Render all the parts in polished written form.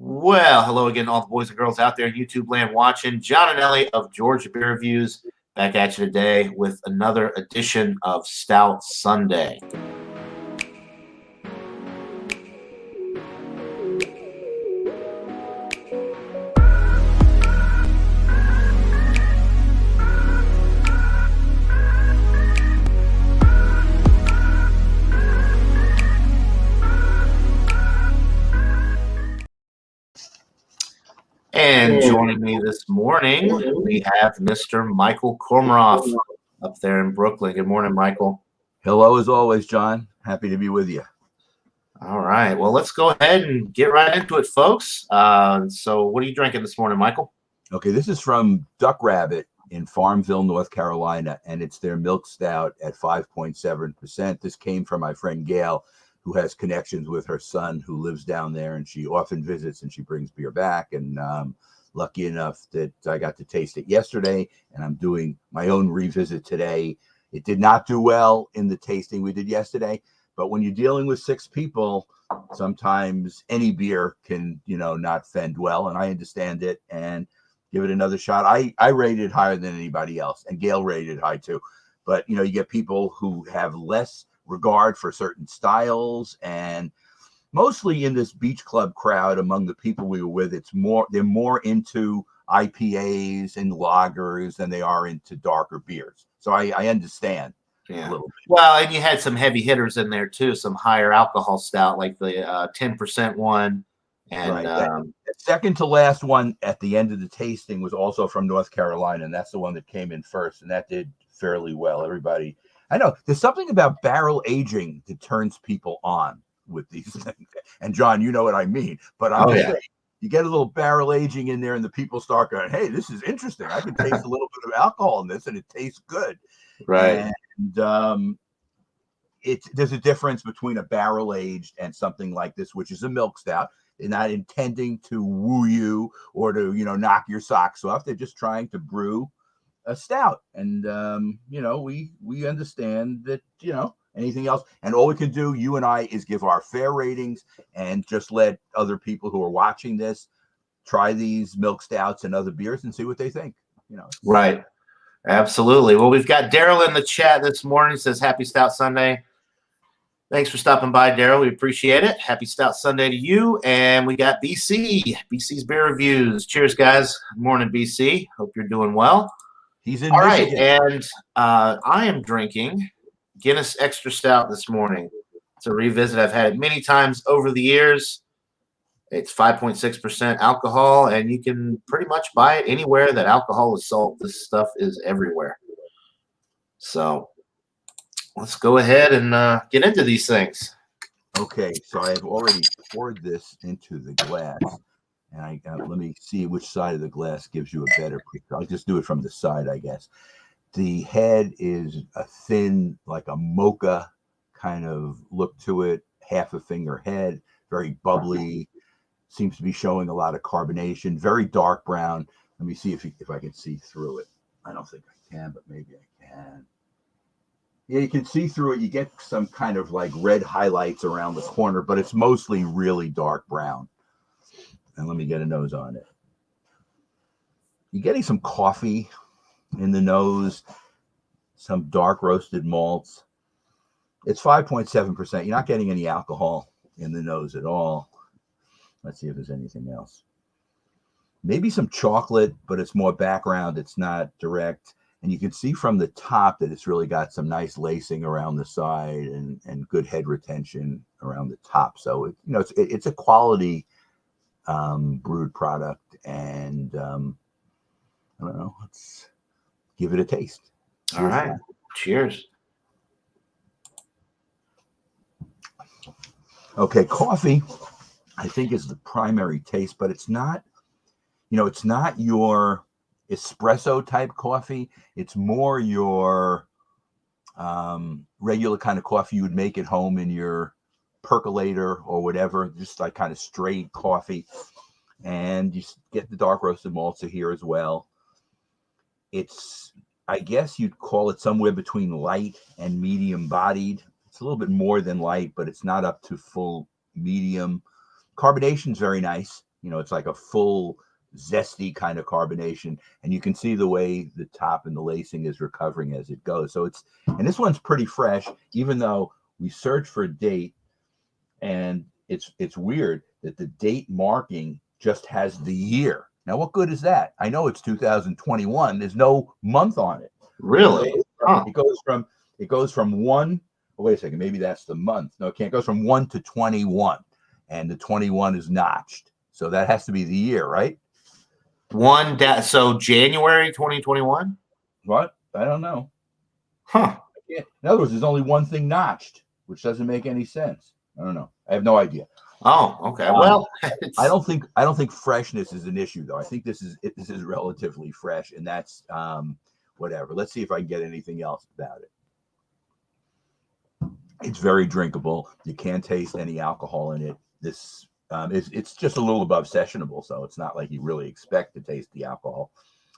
Well, hello again, all the boys and girls out there in YouTube land watching. John and Ellie of Georgia Beer Reviews back at you today with another edition of Stout Sunday. And joining me this morning, we have Mr. Michael Kormaroff up there in Brooklyn. Good morning, Michael. Hello, as always, John. Happy to be with you. All right. Well, let's go ahead and get right into it, folks. So what are you drinking this morning, Michael? Okay, this is from Duck Rabbit in Farmville, North Carolina, and it's their milk stout at 5.7%. This came from my friend Gail, who has connections with her son who lives down there, and she often visits and she brings beer back. And lucky enough that I got to taste it yesterday, and I'm doing my own revisit today. It did not do well in the tasting we did yesterday, but when you're dealing with 6 people, sometimes any beer can, not fend well, and I understand it, and give it another shot. I rated higher than anybody else, and Gail rated high too. But, you get people who have less regard for certain styles, and mostly in this beach club crowd among the people we were with, they're more into IPAs and lagers than they are into darker beers. So I understand a little bit. Well, and you had some heavy hitters in there too, some higher alcohol stout like the 10% one. And right. The second to last one at the end of the tasting was also from North Carolina, and that's the one that came in first, and that did fairly well. Everybody, I know there's something about barrel aging that turns people on with these things. And John, you know what I mean. But I'm just saying, you get a little barrel aging in there, and the people start going, "Hey, this is interesting. I can taste a little bit of alcohol in this, and it tastes good." Right. And there's a difference between a barrel aged and something like this, which is a milk stout. They're not intending to woo you or to knock your socks off. They're just trying to brew a stout, and we understand that anything else, and all we can do, you and I, is give our fair ratings and just let other people who are watching this try these milk stouts and other beers and see what they think. Right. Absolutely. Well, we've got Daryl in the chat this morning. Says happy Stout Sunday. Thanks for stopping by, Daryl. We appreciate it. Happy Stout Sunday to you. And we got BC's Beer Reviews. Cheers, guys. Good morning, BC. Hope you're doing well. He's in All Michigan. Right, and I am drinking Guinness Extra Stout this morning. It's a revisit. I've had it many times over the years. It's 5.6% alcohol, and you can pretty much buy it anywhere that alcohol is sold. This stuff is everywhere. So let's go ahead and get into these things. Okay, so I have already poured this into the glass, and let me see which side of the glass gives you a better picture. I'll just do it from the side, I guess. The head is a thin, like a mocha kind of look to it, half a finger head, very bubbly, seems to be showing a lot of carbonation, very dark brown. Let me see if I can see through it. I don't think I can, but maybe I can. Yeah, you can see through it. You get some kind of like red highlights around the corner, but it's mostly really dark brown. And let me get a nose on it. You're getting some coffee in the nose, some dark roasted malts. It's 5.7%. You're not getting any alcohol in the nose at all. Let's see if there's anything else. Maybe some chocolate, but it's more background. It's not direct. And you can see from the top that it's really got some nice lacing around the side and good head retention around the top. So it's a quality brewed product, and I don't know. Let's give it a taste. All right. Cheers. Okay, coffee, I think, is the primary taste, but it's not. It's not your espresso type coffee. It's more your regular kind of coffee you would make at home in your percolator or whatever, just like kind of straight coffee. And you get the dark roasted malts here as well. It's, I guess you'd call it somewhere between light and medium bodied. It's a little bit more than light, but it's not up to full medium. Carbonation's very nice. It's like a full zesty kind of carbonation, and you can see the way the top and the lacing is recovering as it goes. So and this one's pretty fresh, even though we search for a date, and it's weird that the date marking just has the year. Now, what good is that? I know it's 2021. There's no month on it. Really? Huh. It goes from one. Oh, wait a second. Maybe that's the month. No, it can't. It goes from 1 to 21, and the 21 is notched. So that has to be the year, right? So January 2021? What? I don't know. Huh. In other words, there's only one thing notched, which doesn't make any sense. I don't know. I have no idea. Oh, okay. Well, I don't think freshness is an issue, though. I think this is relatively fresh, and that's whatever. Let's see if I can get anything else about it. It's very drinkable. You can't taste any alcohol in it. This it's just a little above sessionable, so it's not like you really expect to taste the alcohol.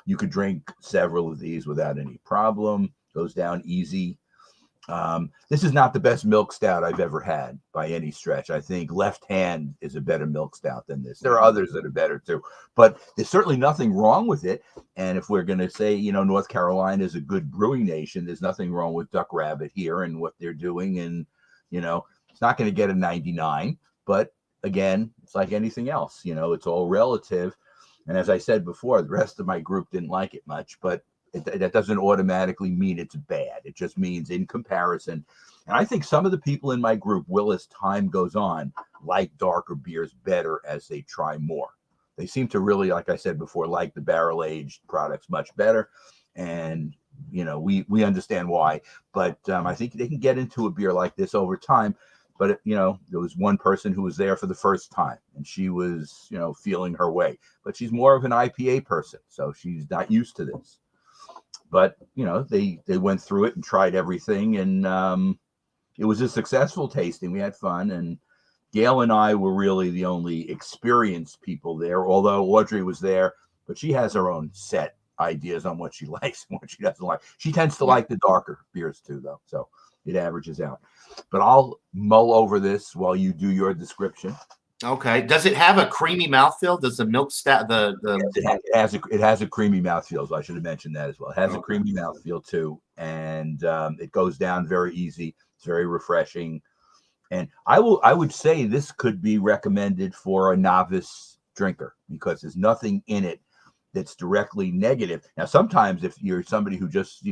You could drink several of these without any problem. Goes down easy. This is not the best milk stout I've ever had by any stretch. I think Left Hand is a better milk stout than this. There are others that are better too, but there's certainly nothing wrong with it. And if we're going to say, North Carolina is a good brewing nation, there's nothing wrong with Duck Rabbit here and what they're doing. And, it's not going to get a 99, but again, it's like anything else, it's all relative. And as I said before, the rest of my group didn't like it much, but that doesn't automatically mean it's bad. It just means in comparison. And I think some of the people in my group will, as time goes on, like darker beers better as they try more. They seem to really, like I said before, like the barrel-aged products much better. And, we understand why. But I think they can get into a beer like this over time. But, there was one person who was there for the first time, and she was, feeling her way. But she's more of an IPA person, so she's not used to this. But, they went through it and tried everything, and it was a successful tasting. We had fun, and Gail and I were really the only experienced people there, although Audrey was there, but she has her own set ideas on what she likes and what she doesn't like. She tends to like the darker beers too, though, so it averages out. But I'll mull over this while you do your description. Okay. Does it have a creamy mouthfeel? Does the milk stout it has a creamy mouthfeel, so I should have mentioned that as well. It has a creamy mouthfeel too, and it goes down very easy. It's very refreshing, and I would say this could be recommended for a novice drinker because there's nothing in it that's directly negative. Now, sometimes if you're somebody who just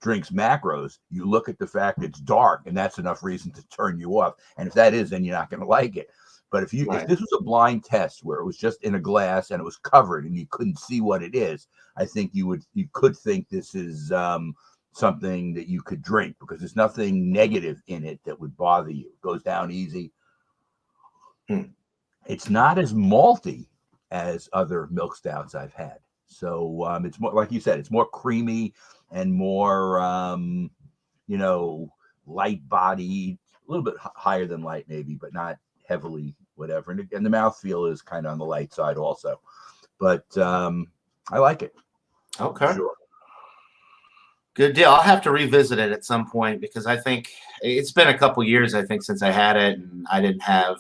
drinks macros, you look at the fact it's dark, and that's enough reason to turn you off. And if that is, then you're not going to like it. But if this was a blind test where it was just in a glass and it was covered and you couldn't see what it is, I think you could think this is something that you could drink because there's nothing negative in it that would bother you. It goes down easy. It's not as malty as other milk stouts I've had. So it's more, like you said, it's more creamy and more, light bodied, a little bit higher than light maybe, but not heavily whatever. And the mouthfeel is kind of on the light side also. But I like it. Okay. Sure. Good deal. I'll have to revisit it at some point because I think it's been a couple years, I think, since I had it, and I didn't have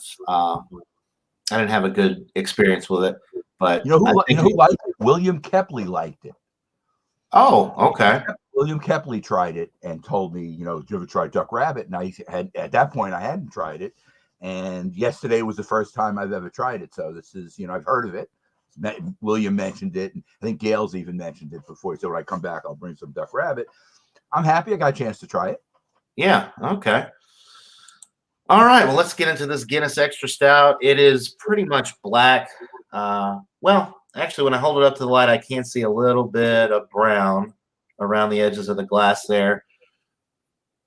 a good experience with it. But who liked it? William Kepley liked it. Oh, okay. William Kepley tried it and told me, did you ever try Duck Rabbit? And at that point I hadn't tried it. And yesterday was the first time I've ever tried it. So this is, I've heard of it. William mentioned it. And I think Gail's even mentioned it before. He said, when I come back, I'll bring some Duck Rabbit. I'm happy I got a chance to try it. Yeah. Okay. All right. Well, let's get into this Guinness Extra Stout. It is pretty much black. Well, actually, when I hold it up to the light, I can see a little bit of brown around the edges of the glass there.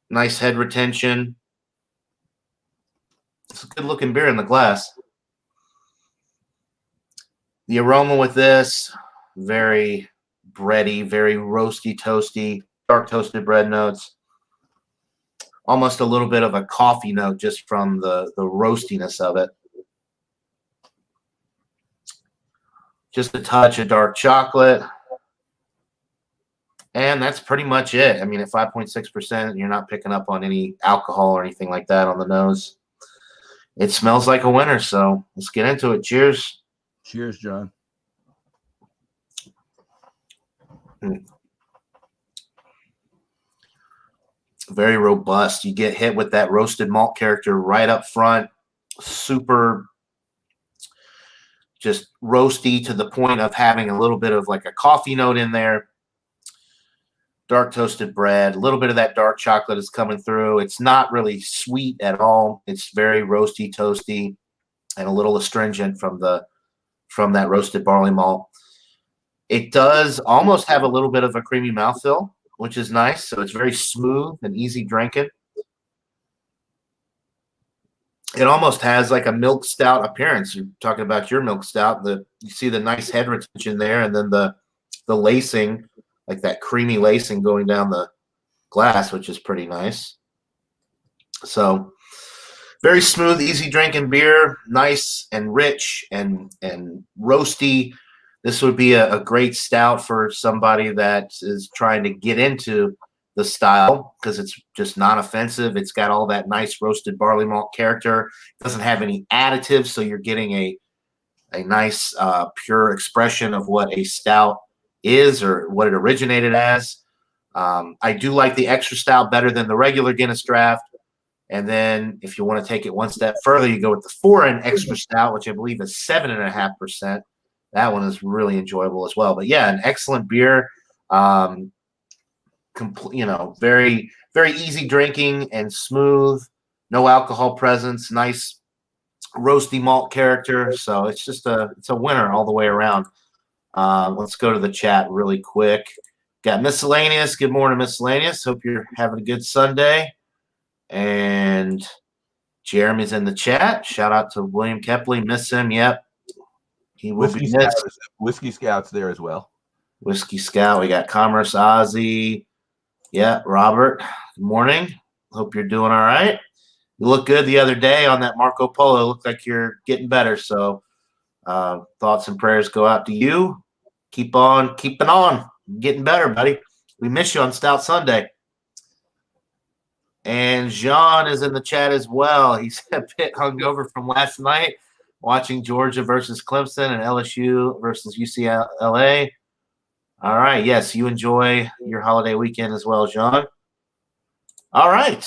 Nice head retention. It's a good looking beer in the glass. The aroma with this, very bready, very roasty, toasty, dark toasted bread notes. Almost a little bit of a coffee note just from the roastiness of it. Just a touch of dark chocolate. And that's pretty much it. I mean, at 5.6%, you're not picking up on any alcohol or anything like that on the nose. It smells like a winner, so let's get into it. Cheers. Cheers, John. Very robust. You get hit with that roasted malt character right up front. Super just roasty to the point of having a little bit of like a coffee note in there. Dark toasted bread, a little bit of that dark chocolate is coming through. It's not really sweet at all. It's very roasty, toasty, and a little astringent from that roasted barley malt. It does almost have a little bit of a creamy mouthfeel, which is nice. So it's very smooth and easy drinking. It almost has like a milk stout appearance. You're talking about your milk stout. You see the nice head retention there, and then the lacing, like that creamy lacing going down the glass, which is pretty nice. So very smooth, easy drinking beer, nice and rich and roasty. This would be a great stout for somebody that is trying to get into the style because it's just non-offensive. It's got all that nice roasted barley malt character. It doesn't have any additives, so you're getting a nice pure expression of what a stout is or what it originated as. I do like the extra stout better than the regular Guinness Draft. And then if you want to take it one step further, you go with the foreign extra stout, which I believe is 7.5%. That one is really enjoyable as well. But yeah, an excellent beer. Very, very easy drinking and smooth. No alcohol presence. Nice roasty malt character. So it's just it's a winner all the way around. Let's go to the chat really quick. Got Miscellaneous. Good morning, Miscellaneous. Hope you're having a good Sunday. And Jeremy's in the chat. Shout out to William Kepley. Miss him. Yep. He will be missed. Whiskey Scout's there as well. Whiskey Scout. We got Commerce Ozzy. Yeah, Robert. Good morning. Hope you're doing all right. You look good the other day on that Marco Polo. Looked like you're getting better. So thoughts and prayers go out to you. Keep on keeping on. Getting better, buddy. We miss you on Stout Sunday. And Jean is in the chat as well. He's a bit hungover from last night, watching Georgia versus Clemson and LSU versus UCLA. All right. Yes, you enjoy your holiday weekend as well, Jean. All right.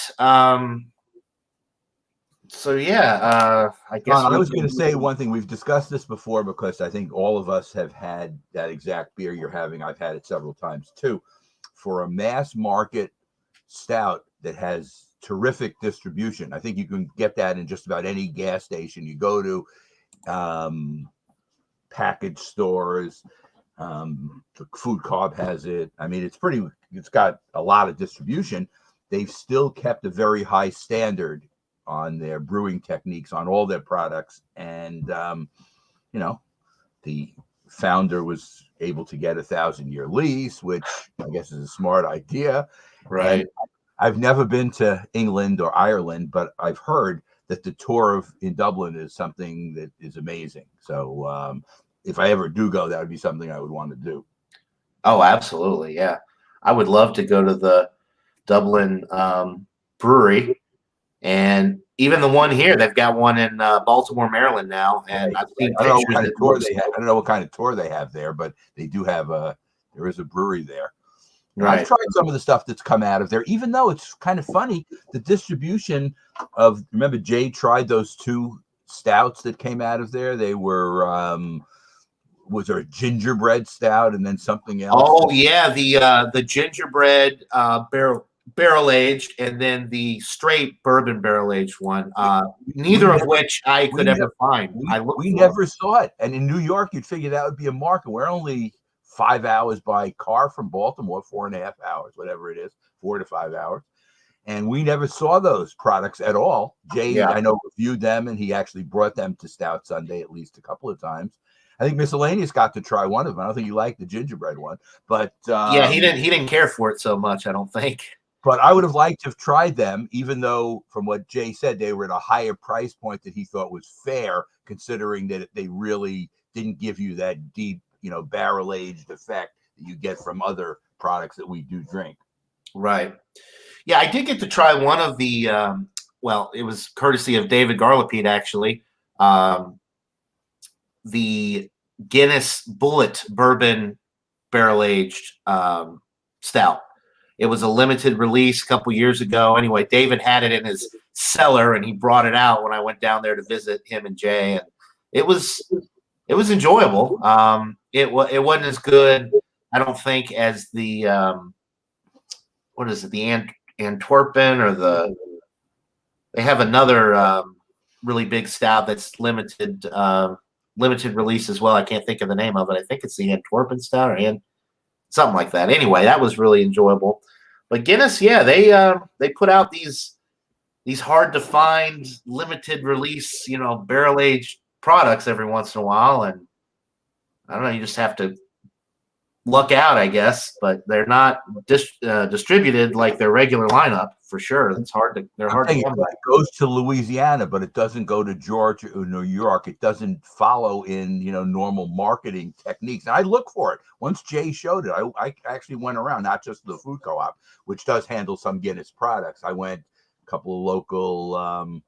So, yeah, I guess I was going to say one thing. We've discussed this before because I think all of us have had that exact beer you're having. I've had it several times too. For a mass market stout that has terrific distribution, I think you can get that in just about any gas station you go to, package stores. The Food Cobb has it. I mean, it's got a lot of distribution. They've still kept a very high standard on their brewing techniques on all their products. And, the founder was able to get a 1,000-year lease, which I guess is a smart idea. Right. And I've never been to England or Ireland, but I've heard that the tour in Dublin is something that is amazing. So if I ever do go, that would be something I would want to do. Oh, absolutely. Yeah. I would love to go to the Dublin brewery. And even the one here, they've got one in Baltimore, Maryland now. And I've seen I don't know what pictures kind of tour they have. I don't know what kind of tour they have there, but they do have there is a brewery there. Right. I've tried some of the stuff that's come out of there, even though it's kind of funny. The distribution of, remember Jay tried those 2 stouts that came out of there. They were, was there a gingerbread stout and then something else? Oh yeah, the gingerbread barrel aged, and then the straight bourbon barrel aged one. Neither of which I could ever find. We never saw it, and in New York, you'd figure that would be a market. We're only 5 hours by car from Baltimore, 4.5 hours, whatever it is, 4 to 5 hours. And we never saw those products at all. Jay, I know, reviewed them, and he actually brought them to Stout Sunday at least a couple of times. I think Miscellaneous got to try one of them. I don't think he liked the gingerbread one, but he didn't care for it so much, I don't think. But I would have liked to have tried them, even though from what Jay said, they were at a higher price point that he thought was fair, considering that they really didn't give you that deep, barrel aged effect that you get from other products that we do drink. Right. Yeah, I did get to try one of the, it was courtesy of David Garlipeed, actually. the Guinness Bullet Bourbon Barrel Aged Stout. It was a limited release a couple years ago. Anyway, David had it in his cellar, and he brought it out when I went down there to visit him and Jay, and it was enjoyable. It wasn't as good, I don't think, as the what is it, the Antwerpen, or they have another really big stout that's limited release as well. I can't think of the name of it. I think it's the Antwerpen stout, or something like that. Anyway, that was really enjoyable. But Guinness, yeah, they put out these hard to find limited release, barrel aged products every once in a while, and I don't know, you just have to luck out, I guess. But they're not distributed like their regular lineup, for sure. They're hard to come by. It goes to Louisiana, but it doesn't go to Georgia or New York. It doesn't follow in normal marketing techniques. And I look for it. Once Jay showed it, I actually went around, not just the food co-op, which does handle some Guinness products. I went a couple of local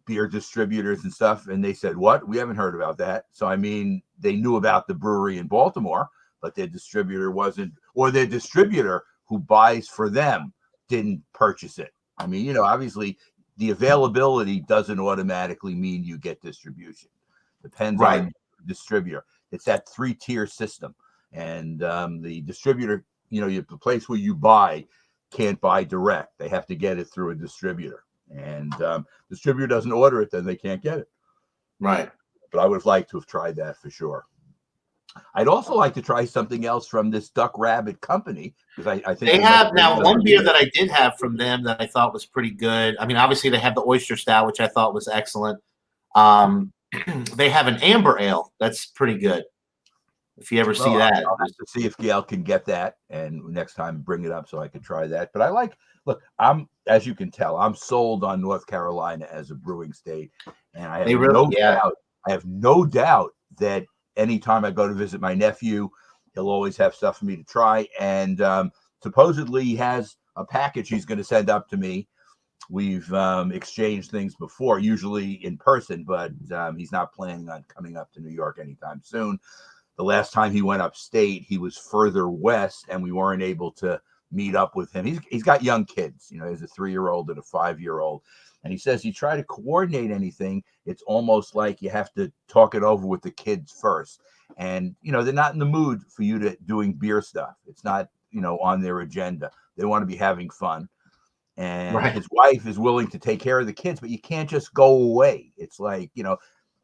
beer distributors and stuff, and they said, "What? We haven't heard about that." So I mean, they knew about the brewery in Baltimore, but their distributor wasn't, or their distributor who buys for them didn't purchase it. I mean, obviously the availability doesn't automatically mean you get distribution. Depends on the distributor. It's that 3-tier system. And the distributor, the place where you buy can't buy direct. They have to get it through a distributor. And distributor doesn't order it, then they can't get it. Right. But I would have liked to have tried that for sure. I'd also like to try something else from this Duck Rabbit company, because I think they have now one beer that I did have from them that I thought was pretty good. I mean, obviously they have the oyster stout, which I thought was excellent. They have an amber ale that's pretty good. If you ever see that, I'll have to see if Gail can get that, and next time bring it up so I can try that. But as you can tell, I'm sold on North Carolina as a brewing state, and I have no doubt that anytime I go to visit my nephew, he'll always have stuff for me to try. And supposedly he has a package he's going to send up to me. We've exchanged things before, usually in person, but he's not planning on coming up to New York anytime soon. The last time he went upstate, he was further west, and we weren't able to meet up with him. He's got young kids. He has a 3-year-old and a 5-year-old. And he says you try to coordinate anything, it's almost like you have to talk it over with the kids first. And, they're not in the mood for you to doing beer stuff. It's not, on their agenda. They want to be having fun. And his wife is willing to take care of the kids, but you can't just go away. It's like,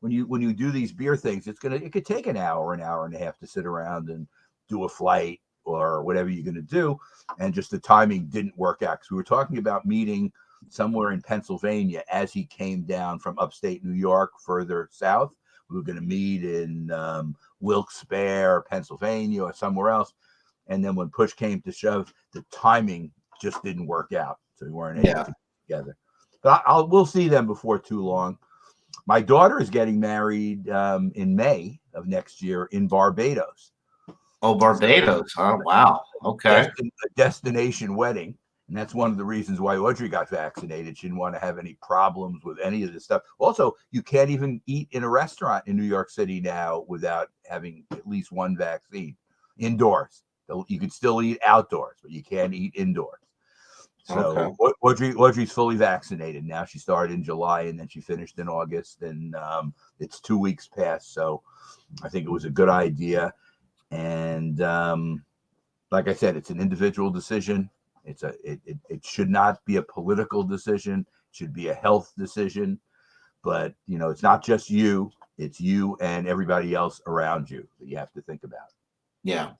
when you do these beer things, it could take an hour and a half to sit around and do a flight or whatever you're going to do. And just the timing didn't work out, because we were talking about meeting somewhere in Pennsylvania as he came down from upstate New York further south. We were going to meet in Wilkes-Barre, Pennsylvania, or somewhere else. And then when push came to shove, the timing just didn't work out. So we weren't able to get together. But we'll see them before too long. My daughter is getting married in May of next year in Barbados. Oh, Barbados. Oh, wow. Okay. A destination wedding. And that's one of the reasons why Audrey got vaccinated. She didn't want to have any problems with any of this stuff. Also, you can't even eat in a restaurant in New York City now without having at least one vaccine indoors. You can still eat outdoors, but you can't eat indoors. So Audrey's fully vaccinated now. She started in July, and then she finished in August, and it's 2 weeks past. So I think it was a good idea. And like I said, it's an individual decision. It should not be a political decision. It should be a health decision. But, it's not just you. It's you and everybody else around you that you have to think about. Yeah.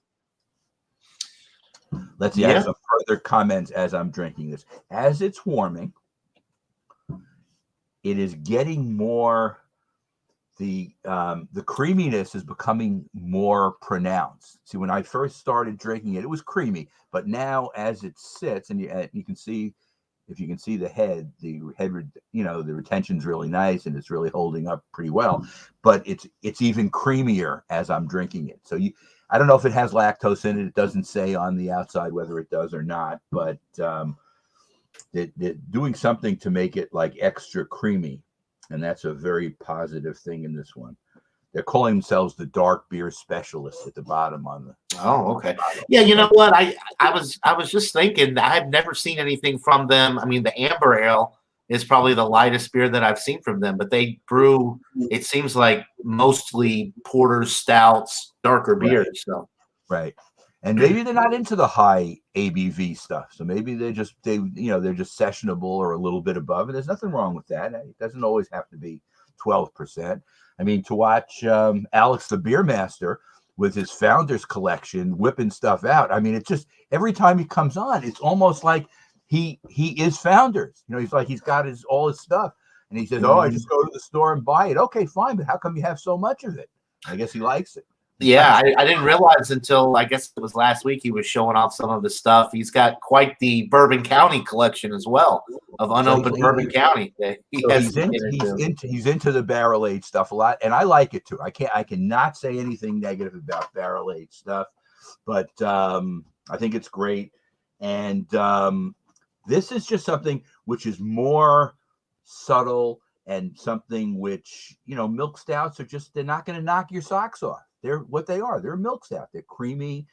Let's see. I have some further comments as I'm drinking this. As it's warming, it is getting more. The creaminess is becoming more pronounced. See, when I first started drinking it, it was creamy, but now as it sits, and you can see, if you can see the head, the retention's really nice, and it's really holding up pretty well. But it's even creamier as I'm drinking it. So I don't know if it has lactose in it. It doesn't say on the outside whether it does or not, but they're doing something to make it like extra creamy. And that's a very positive thing in this one. They're calling themselves the dark beer specialists at the bottom on the. Oh, okay. Yeah, you know what? I was just thinking that I've never seen anything from them. I mean, the Amber Ale is probably the lightest beer that I've seen from them, but they brew, it seems like mostly porters, stouts, darker beers. So Right. And maybe they're not into the high ABV stuff. So maybe they're just sessionable or a little bit above. And there's nothing wrong with that. It doesn't always have to be 12%. I mean, to watch Alex the Beer Master with his Founders collection whipping stuff out. I mean, it's just every time he comes on, it's almost like he is Founders. You know, he's like he's got all his stuff. And he says, "Oh, I just go to the store and buy it." Okay, fine, but how come you have so much of it? I guess he likes it. yeah, I didn't realize until I guess it was last week he was showing off some of the stuff. He's got quite the Bourbon County collection as well of unopened Bourbon County. He's into the barrel aged stuff a lot, and I like it too. I cannot say anything negative about barrel aged stuff, but I think it's great. And this is just something which is more subtle and something which, you know, milk stouts are just, they're not going to knock your socks off. They're what they are. They're milk stout. They're creamy.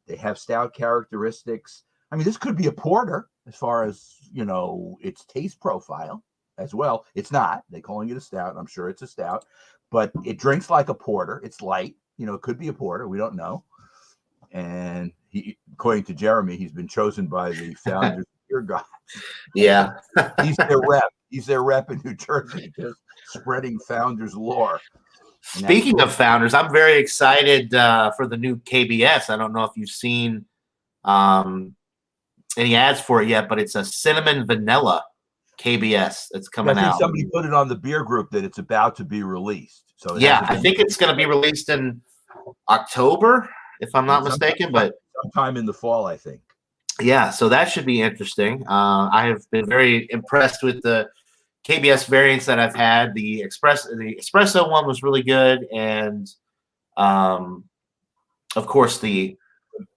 They have stout characteristics. I mean, this could be a porter as far as, you know, its taste profile as well. It's not. They're calling it a stout. I'm sure it's a stout, but it drinks like a porter. It's light. You know, it could be a porter. We don't know. And according to Jeremy, he's been chosen by the Founders Beer God. Yeah. He's their rep. He's their rep in New Jersey, just spreading Founders lore. Speaking of Founders, I'm very excited for the new KBS. I don't know if you've seen any ads for it yet, but it's a cinnamon vanilla KBS that's coming out. Somebody put it on the beer group that it's about to be released. So yeah, I think it's going to be released in October, if I'm not mistaken, but sometime in the fall, I think. Yeah, so that should be interesting. I have been very impressed with the KBS variants that I've had. The espresso one was really good, and of course the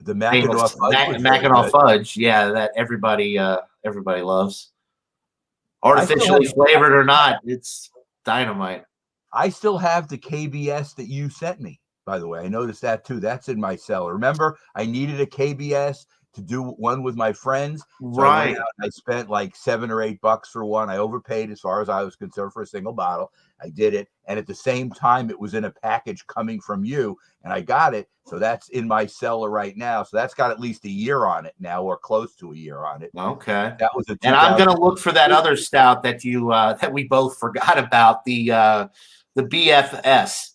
Mackinac fudge, yeah, that everybody loves. Artificially flavored or not, it's dynamite. I still have the KBS that you sent me, by the way. I noticed that too. That's in my cellar. Remember, I needed a KBS to do one with my friends. So right. I spent like $7 or $8 for one. I overpaid as far as I was concerned for a single bottle. I did it. And at the same time, it was in a package coming from you, and I got it. So that's in my cellar right now. So that's got at least a year on it now, or close to a year on it. Okay. That was and I'm going to look for that other stout that you that we both forgot about, the BFS.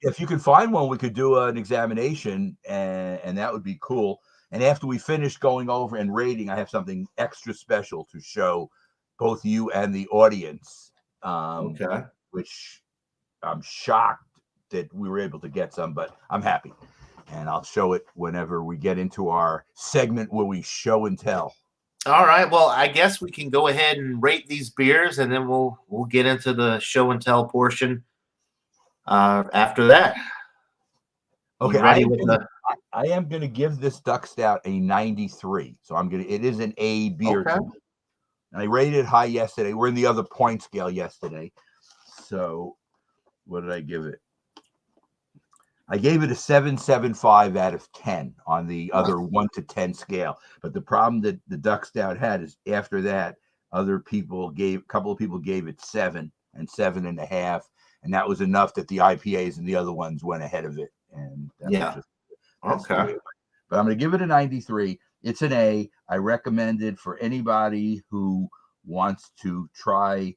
If you can find one, we could do an examination, and that would be cool. And after we finish going over and rating, I have something extra special to show both you and the audience. Okay. Which I'm shocked that we were able to get some, but I'm happy. And I'll show it whenever we get into our segment where we show and tell. All right. Well, I guess we can go ahead and rate these beers, and then we'll get into the show and tell portion after that. Okay. I am going to give this Duck Stout a 93. So it is an A beer. Okay. And I rated it high yesterday. We're in the other point scale yesterday. So what did I give it? I gave it a 7.75 out of 10 on the other 1 to 10 scale. But the problem that the Duck Stout had is after that, a couple of people gave it 7 and 7.5. And that was enough that the IPAs and the other ones went ahead of it. And okay. But I'm going to give it a 93. It's an A. I recommend it for anybody who wants to try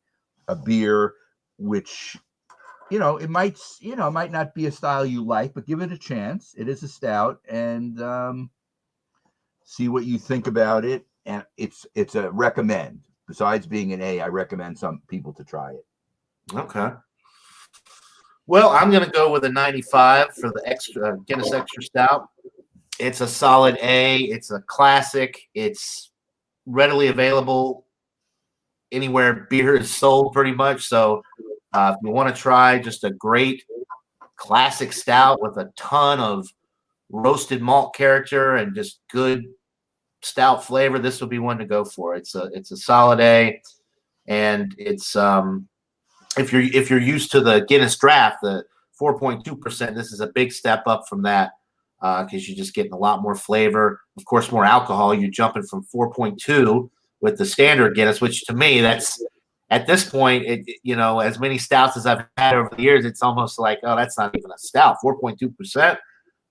a beer, which, it might not be a style you like, but give it a chance. It is a stout, and see what you think about it. And it's a recommend. Besides being an A, I recommend some people to try it. Okay. Well, I'm going to go with a 95 for the Guinness Extra Stout. It's a solid A. It's a classic. It's readily available anywhere beer is sold, pretty much. So if you want to try just a great classic stout with a ton of roasted malt character and just good stout flavor, this would be one to go for. It's a solid A, and it's if you're used to the Guinness Draft, the 4.2%, this is a big step up from that because you're just getting a lot more flavor. Of course, more alcohol. You're jumping from 4.2 with the standard Guinness, which to me, that's at this point, as many stouts as I've had over the years, it's almost like, oh, that's not even a stout. 4.2%.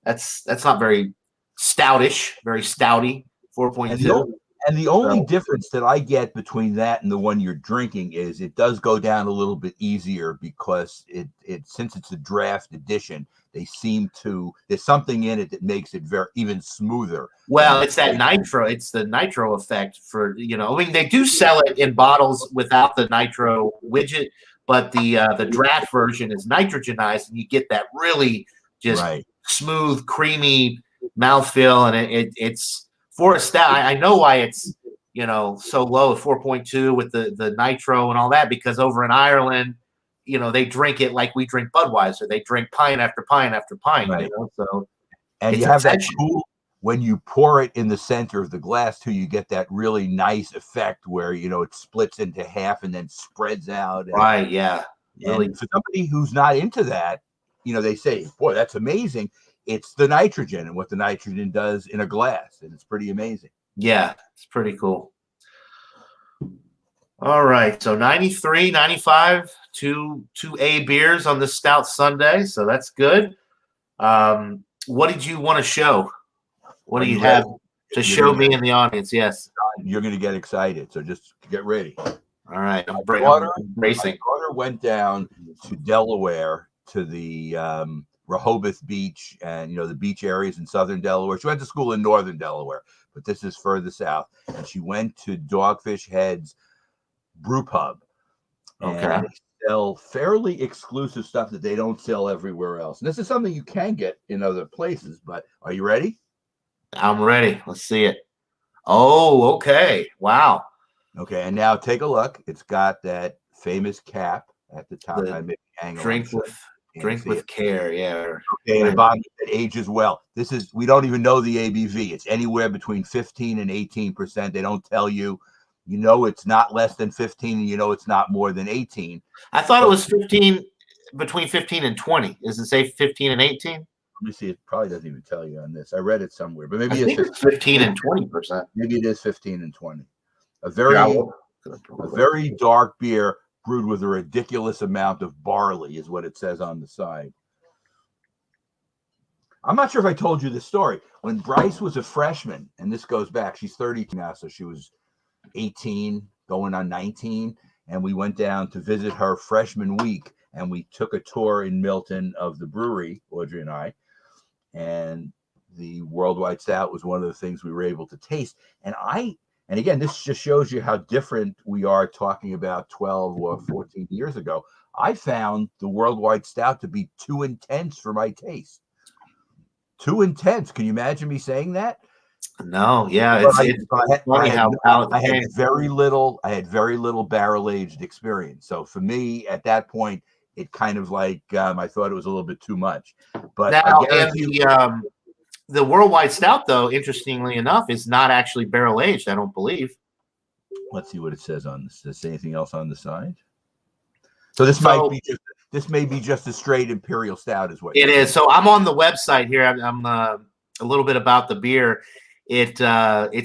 That's not very stoutish, very stouty. 4.2. And the only difference that I get between that and the one you're drinking is it does go down a little bit easier because it since it's a draft edition, there's something in it that makes it even smoother. Well, it's that nitro. It's the nitro effect for, I mean, they do sell it in bottles without the nitro widget, but the draft version is nitrogenized, and you get that really just smooth, creamy mouthfeel, and it's for a stout. I know why it's so low at 4.2 with the nitro and all that, because over in Ireland, they drink it like we drink Budweiser. They drink pint after pint after pint. So and you have that cool when you pour it in the center of the glass too. You get that really nice effect where it splits into half and then spreads out. Right? Yeah. Really, for somebody who's not into that, they say, "Boy, that's amazing." It's the nitrogen and what the nitrogen does in a glass, and it's pretty amazing. Yeah, it's pretty cool. All right, so 93, 95, two A beers on this Stout Sunday, so that's good. What did you want to show? What do you have to show me in the audience? Yes. You're going to get excited, so just get ready. All right, I'm My racing. daughter went down to Delaware to the Rehoboth Beach and the beach areas in southern Delaware. She went to school in northern Delaware, but this is further south. And she went to Dogfish Head's brew pub. Okay. And they sell fairly exclusive stuff that they don't sell everywhere else. And this is something you can get in other places, but are you ready? I'm ready. Let's see it. Oh, okay. Wow. Okay, and now take a look. It's got that famous cap at the top. Drink with care, yeah. Okay, and the bottom it ages well. We don't even know the ABV. It's anywhere between 15 and 18%. They don't tell you. It's not less than 15, and it's not more than 18. I thought it was 15, between 15 and 20. Does it say 15 and 18? Let me see. It probably doesn't even tell you on this. I read it somewhere, but maybe it's 15 and 20%. Maybe it is 15 and 20. A very dark beer brewed with a ridiculous amount of barley is what it says on the side. I'm not sure if I told you this story. When Bryce was a freshman, and this goes back, she's 30 now, so she was 18, going on 19, and we went down to visit her freshman week, and we took a tour in Milton of the brewery, Audrey and I, and the Worldwide Stout was one of the things we were able to taste. And again, this just shows you how different we are talking about 12 or 14 years ago. I found the Worldwide Stout to be too intense for my taste. Too intense. Can you imagine me saying that? No, yeah. It's funny how I had very little barrel-aged experience. So for me, at that point, it kind of like I thought it was a little bit too much. But now, the Worldwide Stout, though, interestingly enough, is not actually barrel aged, I don't believe. Let's see what it says on this. Does it say anything else on the side? So this may be just a straight imperial stout, is what it is. So I'm on the website here. I'm a little bit about the beer. It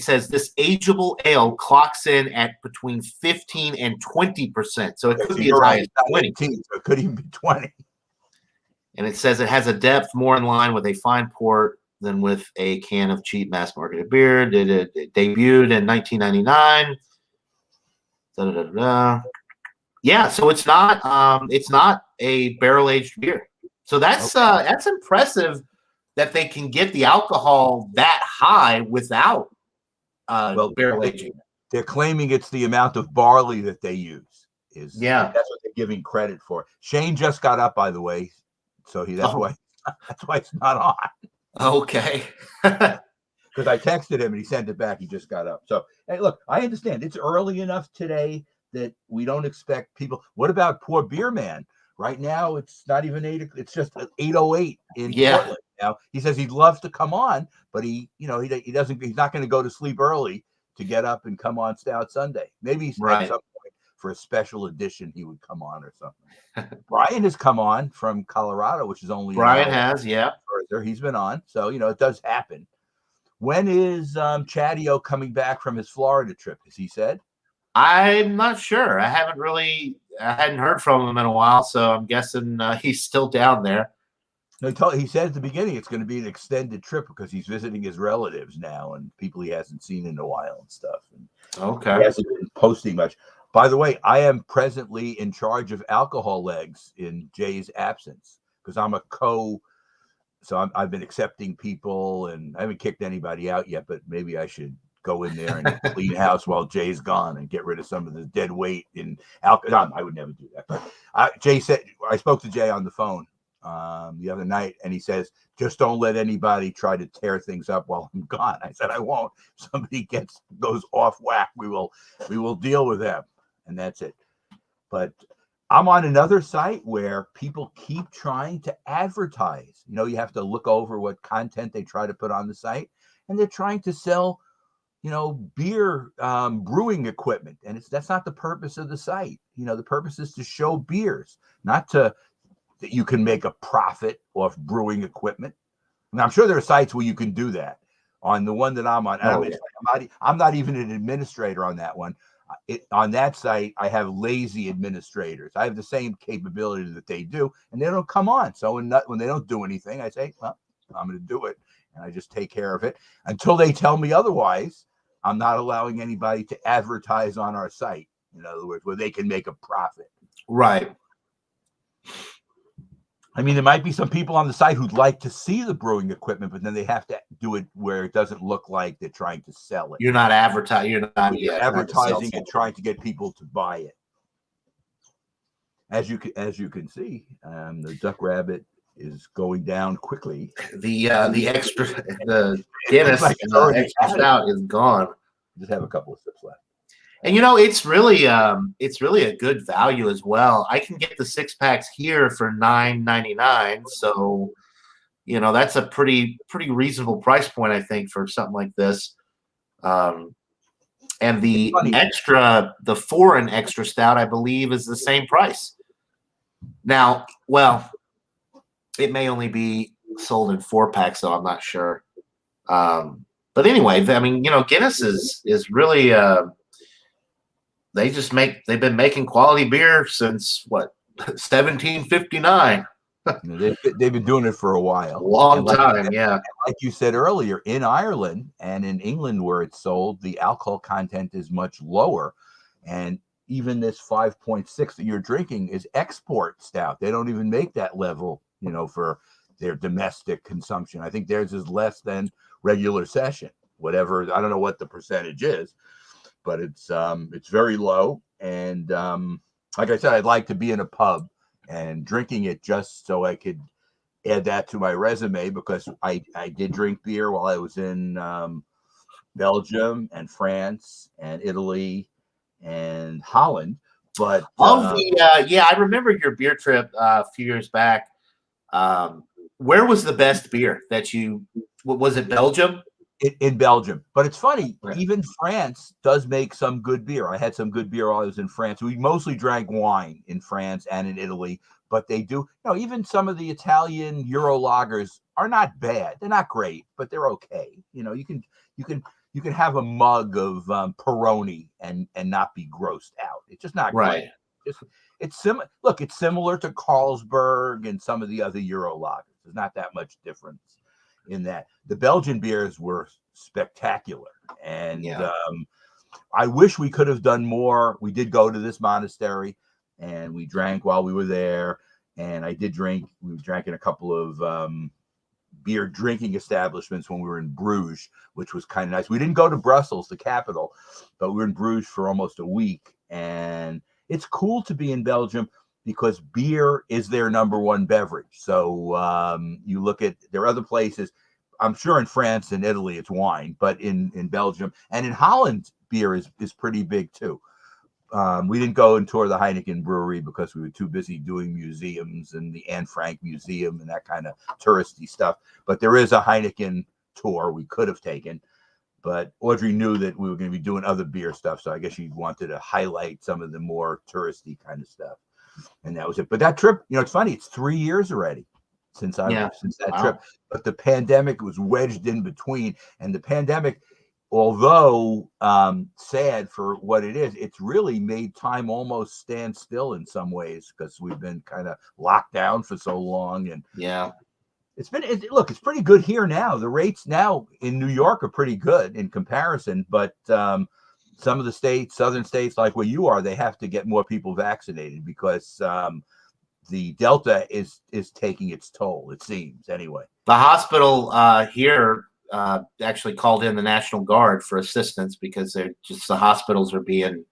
says this ageable ale clocks in at between 15 and 20%. So it could be as high as 20. 18, so it could even be 20. And it says it has a depth more in line with a fine port than with a can of cheap mass marketed beer. It debuted in 1999. Yeah, so it's not a barrel aged beer. So that's impressive that they can get the alcohol that high without barrel aging. They're claiming it's the amount of barley that they use. That's what they're giving credit for. Shane just got up, by the way, so that's why it's not on. Okay. Because I texted him and he sent it back. He just got up. So, hey, look, I understand it's early enough today that we don't expect people. What about poor Beer Man? Right now, it's not even 8. It's just 8:08 in Portland. Now he says he'd love to come on, but he doesn't. He's not going to go to sleep early to get up and come on Stout Sunday. Maybe at some point. for a special edition, he would come on or something. Brian has come on from Colorado, which is only Brian has, yeah. further. He's been on, so it does happen. When is Chadio coming back from his Florida trip? Has he said? I'm not sure. I hadn't heard from him in a while, so I'm guessing he's still down there. He said at the beginning it's going to be an extended trip because he's visiting his relatives now and people he hasn't seen in a while and stuff. And okay. He hasn't been posting much. By the way, I am presently in charge of alcohol legs in Jay's absence because I'm so I've been accepting people and I haven't kicked anybody out yet, but maybe I should go in there and clean house while Jay's gone and get rid of some of the dead weight in alcohol. I would never do that. But Jay said, I spoke to Jay on the phone the other night, and he says, just don't let anybody try to tear things up while I'm gone. I said, I won't. If somebody goes off whack, we will deal with them, and that's it. But I'm on another site where people keep trying to advertise. You have to look over what content they try to put on the site, and they're trying to sell, beer brewing equipment, and that's not the purpose of the site. The purpose is to show beers, not that you can make a profit off brewing equipment. And I'm sure there are sites where you can do that. On the one that I'm on, I'm not even an administrator on that one. On that site, I have lazy administrators. I have the same capability that they do, and they don't come on. So when they don't do anything, I say, well, I'm going to do it, and I just take care of it until they tell me otherwise. I'm not allowing anybody to advertise on our site. In other words, where they can make a profit. Right. I mean, there might be some people on the site who'd like to see the brewing equipment, but then they have to do it where it doesn't look like they're trying to sell it. You're not advertising. You're advertising and trying to get people to buy it. As you can see, the Duck Rabbit is going down quickly. The Guinness extra stout is gone. Just have a couple of sips left. And it's really a good value as well. I can get the 6-packs here for $9.99. So, that's a pretty reasonable price point, I think, for something like this. And the 4 and extra stout, I believe, is the same price. Now, well, it may only be sold in 4-packs, so I'm not sure. But anyway, I mean, Guinness is really they've been making quality beer since 1759. They've been doing it for a while. Long time, yeah. Like you said earlier, in Ireland and in England where it's sold, the alcohol content is much lower. And even this 5.6 that you're drinking is export stout. They don't even make that level, for their domestic consumption. I think theirs is less than regular session, whatever. I don't know what the percentage is, but it's very low. And like I said, I'd like to be in a pub and drinking it just so I could add that to my resume, because I did drink beer while I was in Belgium and France and Italy and Holland. But I remember your beer trip a few years back. Where was the best beer that was it Belgium? In Belgium. But it's funny, even France does make some good beer. I had some good beer while I was in France. We mostly drank wine in France and in Italy, but they do, even some of the Italian Euro lagers are not bad. They're not great, but they're okay. You can have a mug of Peroni and not be grossed out. It's just not great. It's similar. Look, it's similar to Carlsberg and some of the other Euro lagers. There's not that much difference in that. The Belgian beers were spectacular, and I wish we could have done more. We did go to this monastery, and we drank while we were there. And I did drink. We drank in a couple of beer drinking establishments when we were in Bruges, which was kind of nice. We didn't go to Brussels, the capital, but we were in Bruges for almost a week, and it's cool to be in Belgium because beer is their number one beverage. So you look at, there are other places, I'm sure in France and Italy it's wine, but in Belgium and in Holland, beer is pretty big too. We didn't go and tour the Heineken brewery because we were too busy doing museums and the Anne Frank Museum and that kind of touristy stuff. But there is a Heineken tour we could have taken. But Audrey knew that we were going to be doing other beer stuff, so I guess she wanted to highlight some of the more touristy kind of stuff, and that was it. But that trip, it's funny. It's 3 years already since that trip. But the pandemic was wedged in between, and the pandemic, although sad for what it is, it's really made time almost stand still in some ways because we've been kind of locked down for so long. And it's pretty good here now. The rates now in New York are pretty good in comparison, but some of the southern states like where you are, they have to get more people vaccinated because the Delta is taking its toll, it seems, anyway. The hospital here actually called in the National Guard for assistance because the hospitals are being,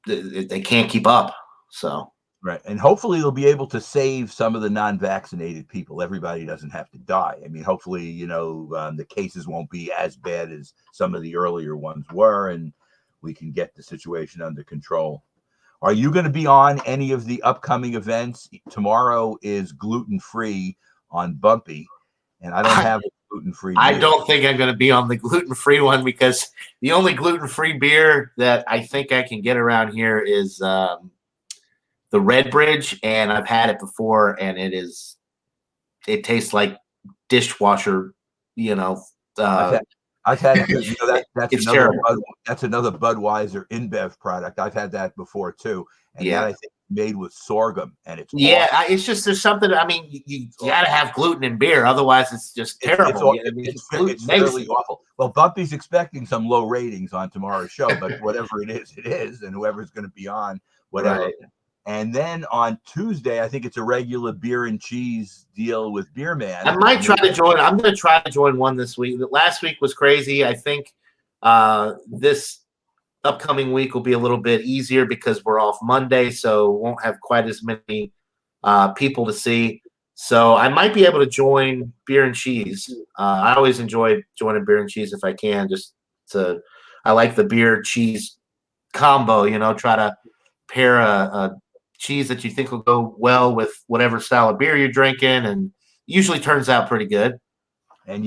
they can't keep up. So. Right. And hopefully they'll be able to save some of the non-vaccinated people. Everybody doesn't have to die. I mean, hopefully, the cases won't be as bad as some of the earlier ones were, and we can get the situation under control. Are you going to be on any of the upcoming events? Tomorrow is gluten-free on Bumpy, and I don't have a gluten-free beer. I don't think I'm going to be on the gluten-free one because the only gluten-free beer that I think I can get around here is the Red Bridge, and I've had it before, and it tastes like dishwasher, I've had it. It's terrible. That's another Budweiser InBev product. I've had that before too, and that I think made with sorghum, and it's awful. It's just there's something. I mean, you got to have gluten in beer, otherwise it's just terrible. It's fairly awful. Well, Bumpy's expecting some low ratings on tomorrow's show, but whatever it is, and whoever's going to be on, whatever. Right. And then on Tuesday, I think it's a regular beer and cheese deal with Beer Man. I might try to join. I'm going to try to join one this week. Last week was crazy. I think this upcoming week will be a little bit easier because we're off Monday, so won't have quite as many people to see. So I might be able to join beer and cheese. I always enjoy joining beer and cheese if I can. I like the beer cheese combo. Try to pair a cheese that you think will go well with whatever style of beer you're drinking, and usually turns out pretty good. And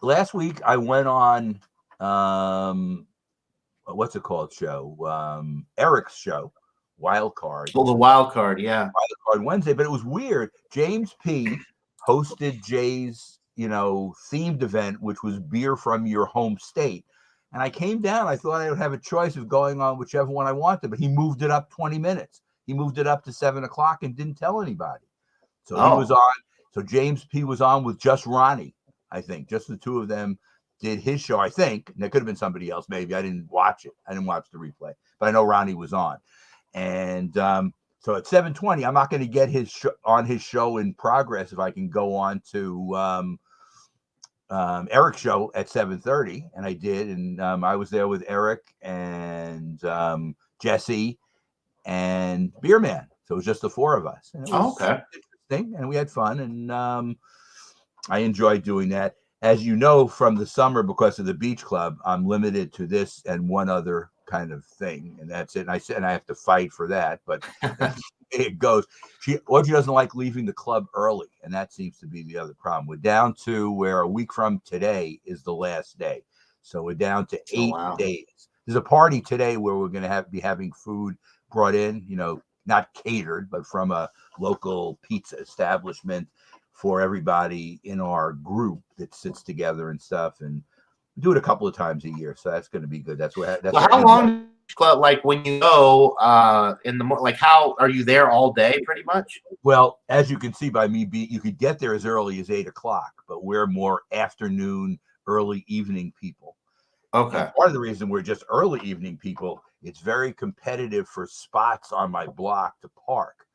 last week I went on what's it called show? Eric's show, Wild Card. Well, the Wild Card, yeah. Wild Card Wednesday, but it was weird. James P hosted Jay's, themed event, which was beer from your home state. And I came down, I thought I would have a choice of going on whichever one I wanted, but he moved it up 20 minutes. He moved it up to 7:00 and didn't tell anybody. So he was on. So James P was on with just Ronnie, I think. Just the two of them did his show, I think. And there could have been somebody else, maybe. I didn't watch it. I didn't watch the replay. But I know Ronnie was on. And so at 7:20, I'm not going to get his show in progress if I can go on to Eric's show at 7:30, and I did, and I was there with Eric and Jesse and Beer Man, so it was just the four of us. And it was interesting, and we had fun, and I enjoyed doing that. As you know, from the summer, because of the beach club, I'm limited to this and one other kind of thing, and that's it. And I said I have to fight for that, but that's the way it goes. Audrey doesn't like leaving the club early, and that seems to be the other problem. We're down to where a week from today is the last day, so we're down to 8 days. There's a party today where we're going to be having food brought in, not catered, but from a local pizza establishment for everybody in our group that sits together and stuff, and we do it a couple of times a year, so that's going to be good. How long? Like when you go in the like, how are you there all day, pretty much? Well, as you can see by me, you could get there as early as 8:00, but we're more afternoon, early evening people. Okay. And part of the reason we're just early evening people, it's very competitive for spots on my block to park.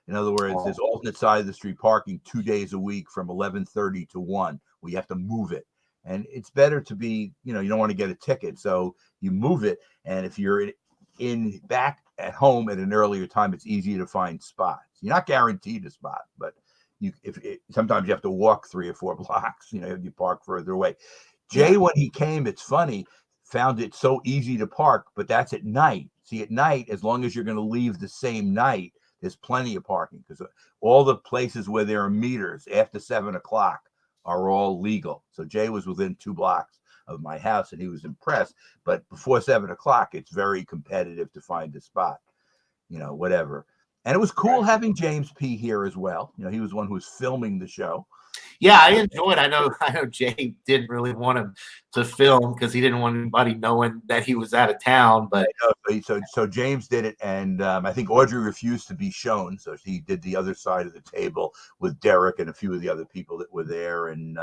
In other words, there's alternate side of the street parking 2 days a week from 11:30 to 1. We have to move it. And it's better to be, you don't want to get a ticket. So you move it. And if you're in back at home at an earlier time, it's easy to find spots. You're not guaranteed a spot, but sometimes you have to walk 3 or 4 blocks, you park further away. Jay, when he came, it's funny, found it so easy to park, but that's at night. See, at night, as long as you're going to leave the same night, there's plenty of parking because all the places where there are meters after 7:00 are all legal. So Jay was within 2 blocks of my house, and he was impressed. But before 7 o'clock, it's very competitive to find a spot, whatever. And it was cool having James P. here as well. He was one who was filming the show. Yeah, I enjoyed. I know Jay didn't really want him to film because he didn't want anybody knowing that he was out of town. But so James did it, and I think Audrey refused to be shown, so he did the other side of the table with Derek and a few of the other people that were there. And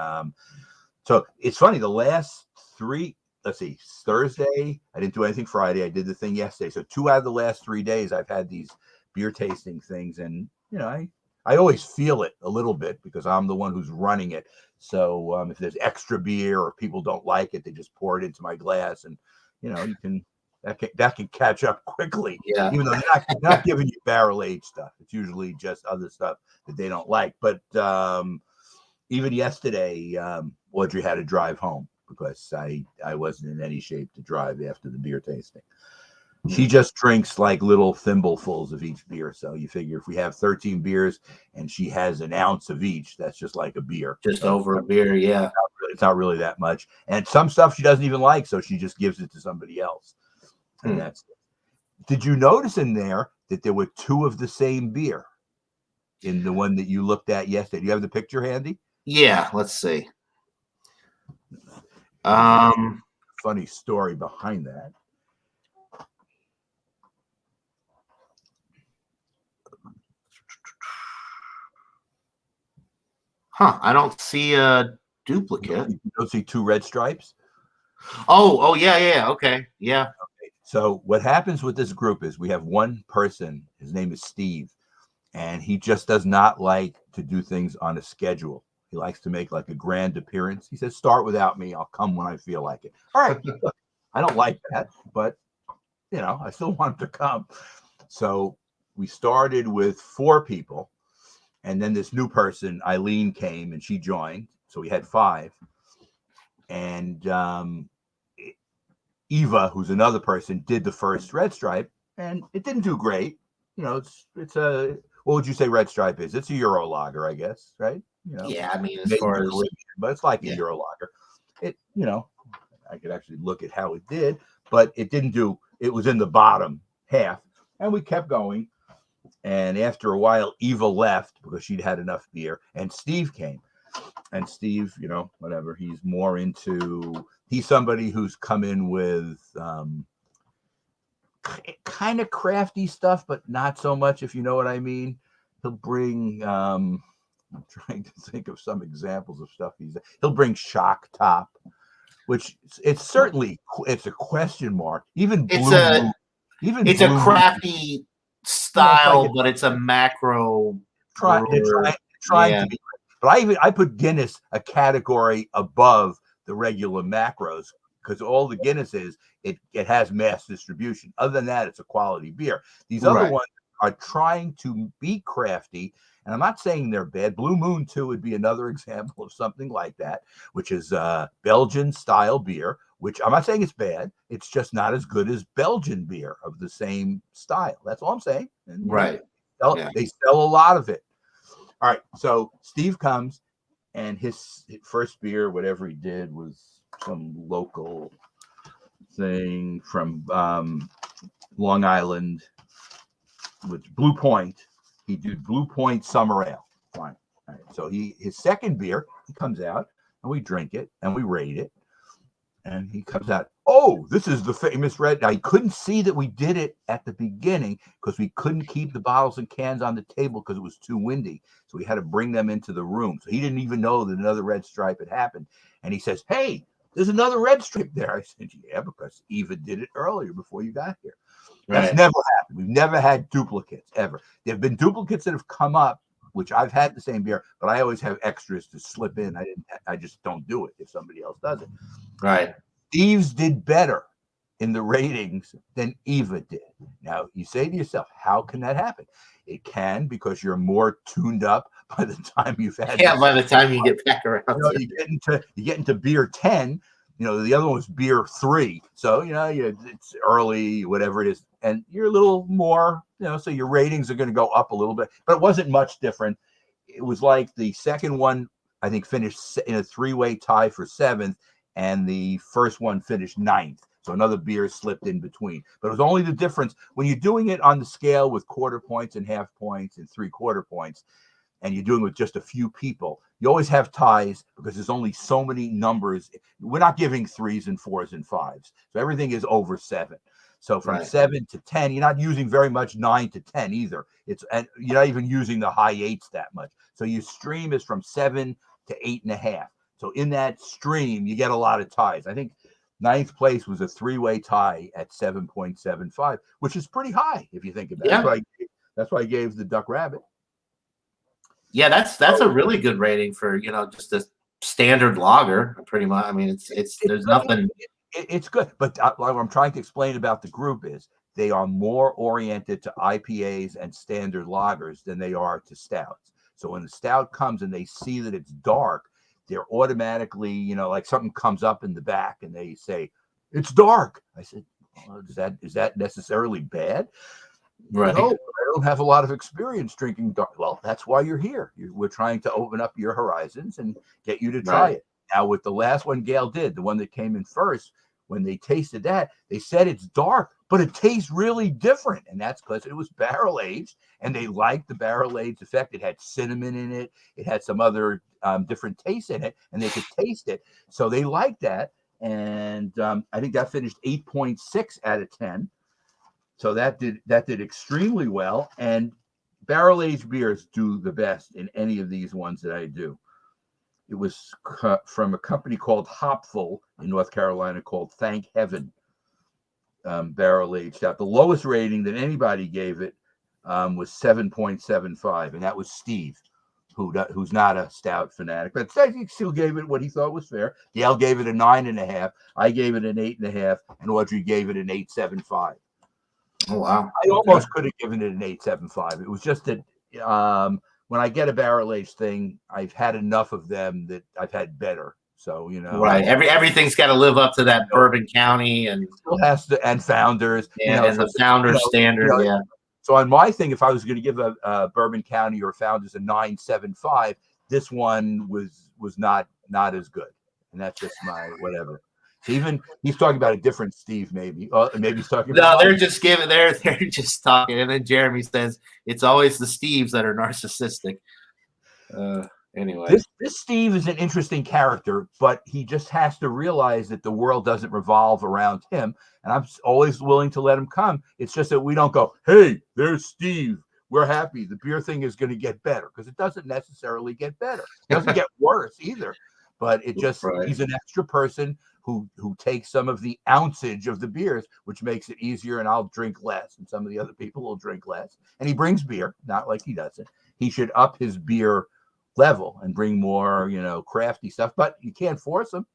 so it's funny. The last 3, let's see, Thursday, I didn't do anything Friday. I did the thing yesterday. So 2 out of the last 3 days, I've had these beer tasting things, and I always feel it a little bit because I'm the one who's running it. So if there's extra beer or people don't like it, they just pour it into my glass, and you can that can catch up quickly. Yeah. Even though they're not giving you barrel aged stuff, it's usually just other stuff that they don't like. But even yesterday, Audrey had to drive home because I wasn't in any shape to drive after the beer tasting. She just drinks like little thimblefuls of each beer. So you figure if we have 13 beers and she has an ounce of each, that's just like a beer. Just over a beer, yeah. It's not really that much. And some stuff she doesn't even like, so she just gives it to somebody else. And that's it. Did you notice in there that there were 2 of the same beer in the one that you looked at yesterday? Do you have the picture handy? Yeah, let's see. Funny story behind that. I don't see a duplicate. You don't see 2 red stripes? Oh, yeah. Okay. Yeah. Okay. So what happens with this group is we have one person, his name is Steve, and he just does not like to do things on a schedule. He likes to make like a grand appearance. He says, start without me. I'll come when I feel like it. All right. Look, I don't like that, but I still want him to come. So we started with 4 people. And then this new person, Eileen, came and she joined. So we had 5. And Eva, who's another person, did the first red stripe, and it didn't do great. It's a, what would you say red stripe is? It's a Euro lager, I guess, right? Yeah, I mean, as far as, but it's like a Euro lager. It, I could actually look at how it did, but it didn't do. It was in the bottom half, and we kept going. And after a while, Eva left because she'd had enough beer, and Steve came. And Steve, whatever, he's somebody who's come in with kind of crafty stuff, but not so much, if you know what I mean. He'll bring, I'm trying to think of some examples of stuff he'll bring shock top, which it's a question mark. It's a crafty style, but it's a macro. Trying to be. But I put Guinness a category above the regular macros because all the Guinness is, it has mass distribution. Other than that, it's a quality beer. These other ones are trying to be crafty, and I'm not saying they're bad. Blue Moon 2 would be another example of something like that, which is Belgian style beer, which I'm not saying it's bad. It's just not as good as Belgian beer of the same style. That's all I'm saying. And, they sell a lot of it. All right, so Steve comes, and his first beer, whatever he did, was some local thing from Long Island, with Blue Point. He did Blue Point Summer Ale. Fine. All right, so his second beer, he comes out, and we drink it, and we rate it, and he comes out, oh, this is the famous red. Now, he couldn't see that we did it at the beginning because we couldn't keep the bottles and cans on the table because it was too windy. So we had to bring them into the room. So he didn't even know that another red stripe had happened. And he says, hey, there's another red stripe there. I said, yeah, because Eva did it earlier before you got here. That's never happened. We've never had duplicates, ever. There have been duplicates that have come up, which I've had the same beer, but I always have extras to slip in. I just don't do it if somebody else does it. Right. Steve's did better in the ratings than Eva did. Now, you say to yourself, how can that happen? It can because you're more tuned up by the time you've had. Yeah, by the time you get back around. You get into beer 10. The other one was beer 3. So, it's early, whatever it is. And you're a little more, so your ratings are going to go up a little bit. But it wasn't much different. It was like the second one I think, finished in a 3-way tie for 7th, and the first one finished 9th. So another beer slipped in between. But it was only the difference when you're doing it on the scale with quarter points and half points and 3/4 points, and you're doing it with just a few people. You always have ties because there's only so many numbers. We're not giving 3s and 4s and 5s. So everything is over 7. So from 7 to 10, you're not using very much 9 to 10 either. And you're not even using the high 8s that much. So your stream is from 7 to 8.5. So in that stream, you get a lot of ties. I think 9th place was a 3-way tie at 7.75, which is pretty high if you think about it. Yeah. That's why I gave the Duck Rabbit. Yeah, that's a really good rating for, just a standard lager, pretty much. I mean, it's there's nothing. It's good, but what I'm trying to explain about the group is they are more oriented to IPAs and standard lagers than they are to stouts. So when the stout comes and they see that it's dark, they're automatically, like something comes up in the back and they say, "It's dark." I said, well, is that necessarily bad? Right. No, I don't have a lot of experience drinking dark. Well, that's why you're here. We're trying to open up your horizons and get you to try it. Now, with the last one Gail did, the one that came in first, when they tasted that, they said it's dark, but it tastes really different. And that's because it was barrel aged, and they liked the barrel aged effect. It had cinnamon in it. It had some other different tastes in it, and they could taste it. So they liked that. And I think that finished 8.6 out of 10. So that did extremely well. And barrel aged beers do the best in any of these ones that I do. It was from a company called Hopful in North Carolina called Thank Heaven. Barrel aged out. The lowest rating that anybody gave it was 7.75, and that was Steve, who's not a stout fanatic, but he still gave it what he thought was fair. Gail gave it a 9.5. I gave it an 8.5, and Audrey gave it an 8.75. Oh wow! I almost could have given it an 8.75. It was just that when I get a barrel aged thing, I've had enough of them that I've had better. So right. Everything's got to live up to that Bourbon County and still has to, and Founders, and the Founders standard. Yeah. So on my thing, if I was going to give a Bourbon County or Founders a 9.75, this one was not as good, and that's just my whatever. Even he's talking about a different Steve, maybe. Maybe he's talking about. No, they're just talking, and then Jeremy says it's always the Steves that are narcissistic. Anyway, this Steve is an interesting character, but he just has to realize that the world doesn't revolve around him, and I'm always willing to let him come. It's just that we don't go, "Hey, there's Steve. We're happy. The beer thing is going to get better," because it doesn't necessarily get better. It doesn't get worse either. But it just he's an extra person who takes some of the ounceage of the beers, which makes it easier, and I'll drink less, and some of the other people will drink less. And he brings beer, not like he doesn't. He should up his beer level and bring more, crafty stuff, but you can't force him.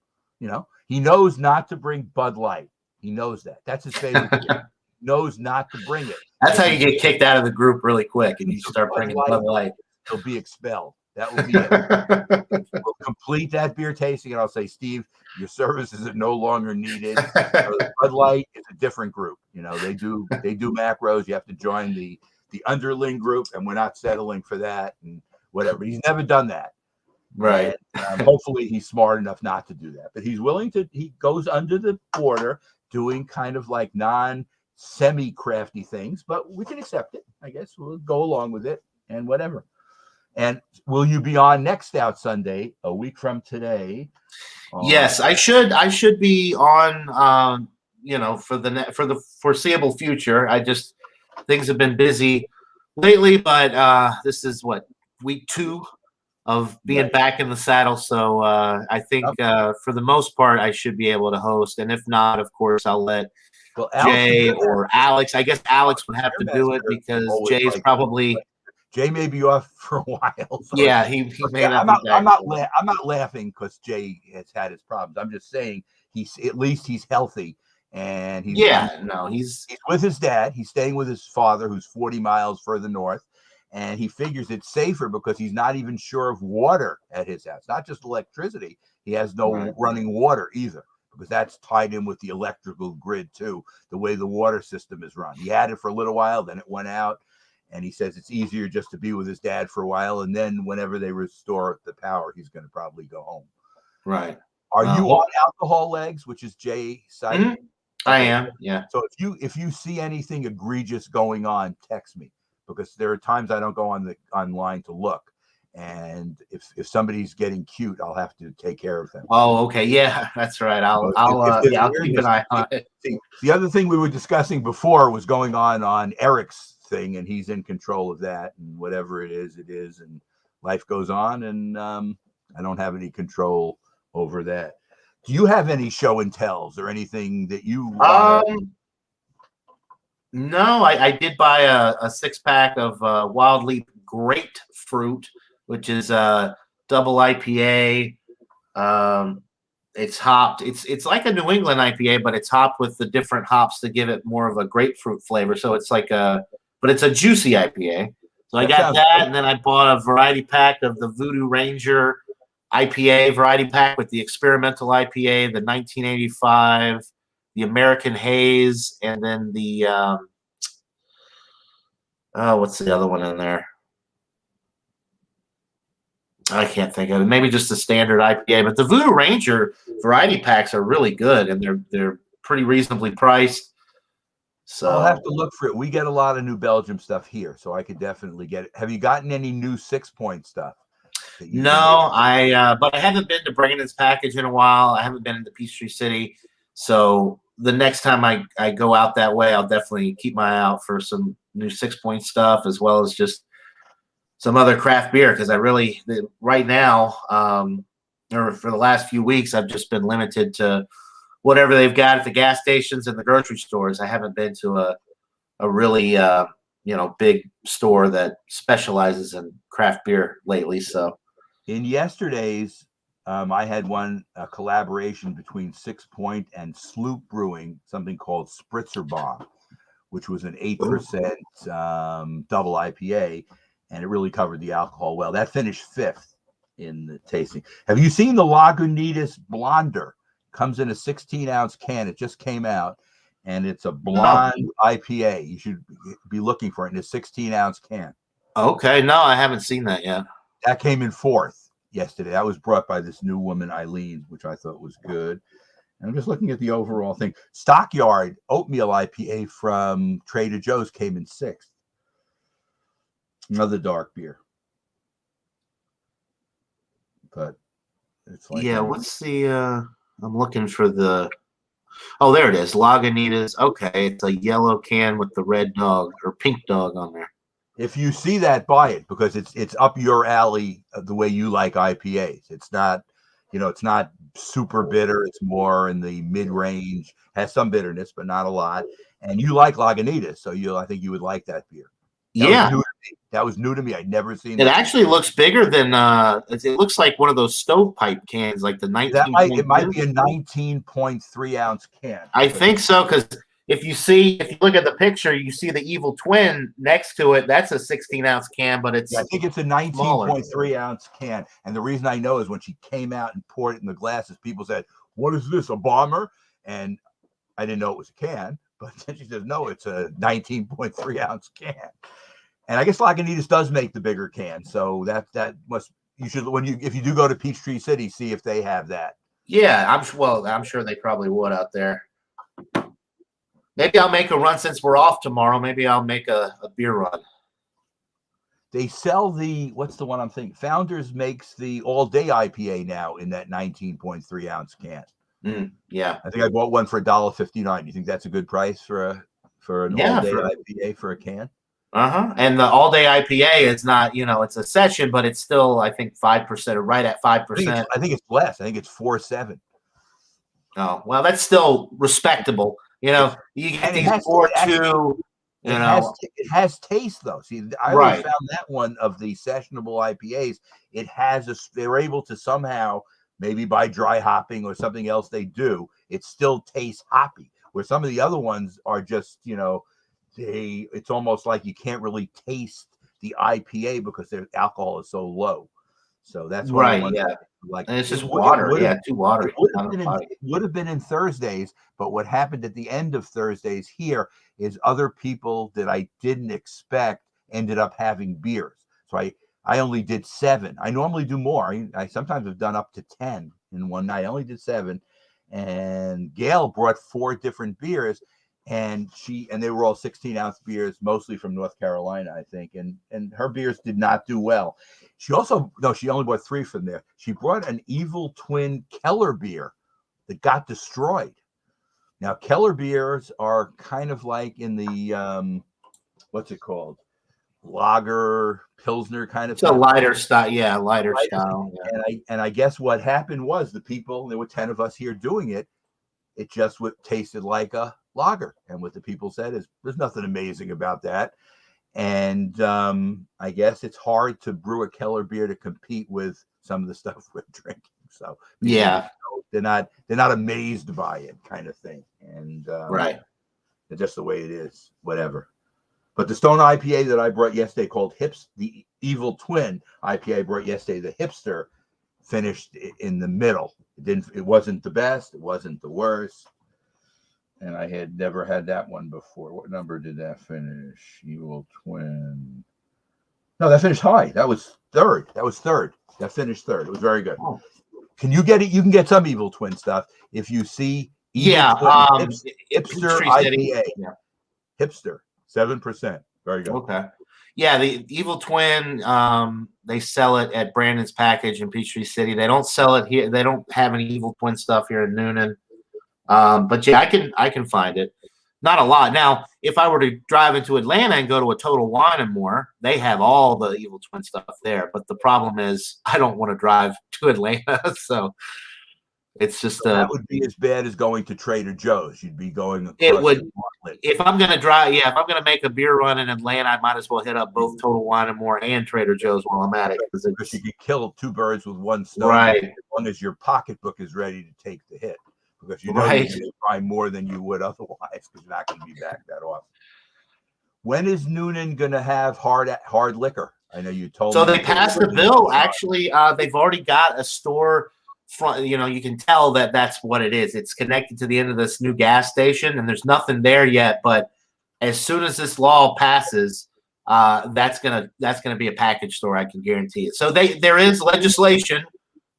He knows not to bring Bud Light. He knows that. That's his favorite beer. He knows not to bring it. That's how you get kicked out of the group really quick, and you start bringing Bud Light. He'll be expelled. That will be it. We'll complete that beer tasting, and I'll say, Steve, your services are no longer needed. Bud Light is a different group. They do macros. You have to join the underling group, and we're not settling for that and whatever. He's never done that. Right. And, hopefully he's smart enough not to do that. But he's willing to. He goes under the border, doing kind of like semi-crafty things, but we can accept it. I guess we'll go along with it and whatever. And will you be on next Stout Sunday, a week from today? Yes, I should be on. For the foreseeable future. Things have been busy lately, but this is week 2 of being back in the saddle. So I think for the most part, I should be able to host. And if not, of course, I'll let Jay or Alex. I guess Alex would have to do it because Jay's probably. Jay may be off for a while. So yeah, he may not. I'm not laughing because Jay has had his problems. I'm just saying at least he's healthy, and he's with his dad. He's staying with his father, who's 40 miles further north, and he figures it's safer because he's not even sure of water at his house. Not just electricity; he has no running water either, because that's tied in with the electrical grid too. The way the water system is run, he had it for a little while, then it went out. And he says it's easier just to be with his dad for a while, and then whenever they restore the power, he's going to probably go home. Right. Are you on Alcohol Legs, which is Jay's site? Mm-hmm. I am. Yeah. So if you see anything egregious going on, text me, because there are times I don't go online to look, and if somebody's getting cute, I'll have to take care of them. Oh, okay. Yeah, that's right. I'll keep an eye on it. See, the other thing we were discussing before was going on Eric's thing, and he's in control of that, and whatever it is, and life goes on, and I don't have any control over that. Do you have any show and tells or anything that you No, I did buy a 6-pack of Wild Leap Grapefruit, which is a double IPA. It's hopped. It's like a New England IPA, but it's hopped with the different hops to give it more of a grapefruit flavor. So it's like but it's a juicy IPA. So I got that, and then I bought a variety pack of the Voodoo Ranger IPA variety pack with the experimental IPA, the 1985, the American Haze, and then the what's the other one in there? I can't think of it. Maybe just the standard IPA. But the Voodoo Ranger variety packs are really good, and they're pretty reasonably priced. So I'll have to look for it. We get a lot of New Belgium stuff here, so I could definitely get it. Have you gotten any new 6-point stuff? No, but I haven't been to Brandon's Package in a while. I haven't been into Peachtree City. So the next time I go out that way, I'll definitely keep my eye out for some new 6-point stuff, as well as just some other craft beer, because right now, or for the last few weeks, I've just been limited to whatever they've got at the gas stations and the grocery stores. I haven't been to a really big store that specializes in craft beer lately. So in yesterday's, I had a collaboration between 6-Point and Sloop Brewing, something called Spritzer Bomb, which was an 8% double IPA, and it really covered the alcohol well. That finished 5th in the tasting. Have you seen the Lagunitas Blonder? Comes in a 16-ounce can. It just came out, and it's a blonde IPA. You should be looking for it in a 16-ounce can. Okay, no, I haven't seen that yet. That came in 4th yesterday. That was brought by this new woman, Eileen, which I thought was good. And I'm just looking at the overall thing. Stockyard Oatmeal IPA from Trader Joe's came in 6th. Another dark beer. But it's like... Yeah, what's the... I'm looking for the... Oh, there it is. Lagunitas. Okay, it's a yellow can with the red dog or pink dog on there. If you see that, buy it, because it's up your alley the way you like IPAs. It's not, it's not super bitter. It's more in the mid-range. Has some bitterness, but not a lot. And you like Lagunitas, so I think you would like that beer. That was new to me. I'd never seen it. It actually looks bigger than it looks like one of those stovepipe cans, like the 19. It might be a 19.3 ounce can. I think so, because if you look at the picture, you see the Evil Twin next to it. That's a 16-ounce can, but I think it's a 19.3 ounce can. And the reason I know is when she came out and poured it in the glasses, people said, "What is this, a bomber?" And I didn't know it was a can, but then she says, "No, it's a 19.3 ounce can." And I guess Lagunitas does make the bigger can, so that must if you do go to Peachtree City, see if they have that. Yeah, I'm sure they probably would out there. Maybe I'll make a run since we're off tomorrow. Maybe I'll make a beer run. They sell what's the one I'm thinking? Founders makes the all day IPA now in that 19.3 ounce can. Yeah, I think I bought one for $1.59. You think that's a good price for an all day IPA for a can? And the all day IPA is not, it's a session, but it's still, I think, 5%, or right at 5%. I think it's less. I think it's 4.7. Oh, well, that's still respectable. You get these 4.2. It has taste, though. See, I always found that one of the sessionable IPAs. It has they're able to somehow, maybe by dry hopping or something else they do, it still tastes hoppy. Where some of the other ones are just, it's almost like you can't really taste the IPA because their alcohol is so low. So that's right. Yeah, like, and it's just water. Too watery. It would have been in Thursdays, but what happened at the end of Thursdays here is other people that I didn't expect ended up having beers. So I only did 7. I normally do more. I sometimes have done up to 10 in one night. I only did 7. And Gail brought 4 different beers, and they were all 16-ounce beers, mostly from North Carolina, I think. And her beers did not do well. She only bought 3 from there. She brought an Evil Twin Keller beer that got destroyed. Now, Keller beers are kind of like in the what's it called? Lager, Pilsner kind of It's a lighter style. Yeah, lighter style. Yeah. And I guess what happened was the people, there were 10 of us here doing it, it just tasted like a lager. And what the people said is, there's nothing amazing about that. And I guess it's hard to brew a Keller beer to compete with some of the stuff we're drinking. So yeah, they're not amazed by it, kind of thing. And right, it's just the way it is. Whatever. But the Stone IPA that I brought yesterday, called the Evil Twin IPA I brought yesterday, the Hipster, finished in the middle. It wasn't the best. It wasn't the worst. And I had never had that one before. What number did that finish? Evil Twin. No, that finished high. That was third. That finished third. It was very good. Oh. Can you get it? You can get some Evil Twin stuff if you see Evil Twin Hipster IPA. Yeah. Hipster, 7%. Very good. Okay. Yeah, the Evil Twin, they sell it at Brandon's Package in Peachtree City. They don't sell it here. They don't have any Evil Twin stuff here in Noonan. But yeah, I can find it. Not a lot. Now, if I were to drive into Atlanta and go to a Total Wine and More, they have all the Evil Twin stuff there. But the problem is, I don't want to drive to Atlanta, so it's just that would be as bad as going to Trader Joe's. You'd be going. It would. If I'm going to drive, if I'm going to make a beer run in Atlanta, I might as well hit up both Total Wine and More and Trader Joe's while I'm at it, because you could kill 2 birds with one stone, right? As long as your pocketbook is ready to take the hit, because you know you're going to buy more than you would otherwise, because you're not going to be back that often. When is Noonan going to have hard liquor? I know you told me. So they passed the bill. Actually, they've already got a store. You can tell that that's what it is. It's connected to the end of this new gas station, and there's nothing there yet. But as soon as this law passes, that's gonna be a package store. I can guarantee it. So there is legislation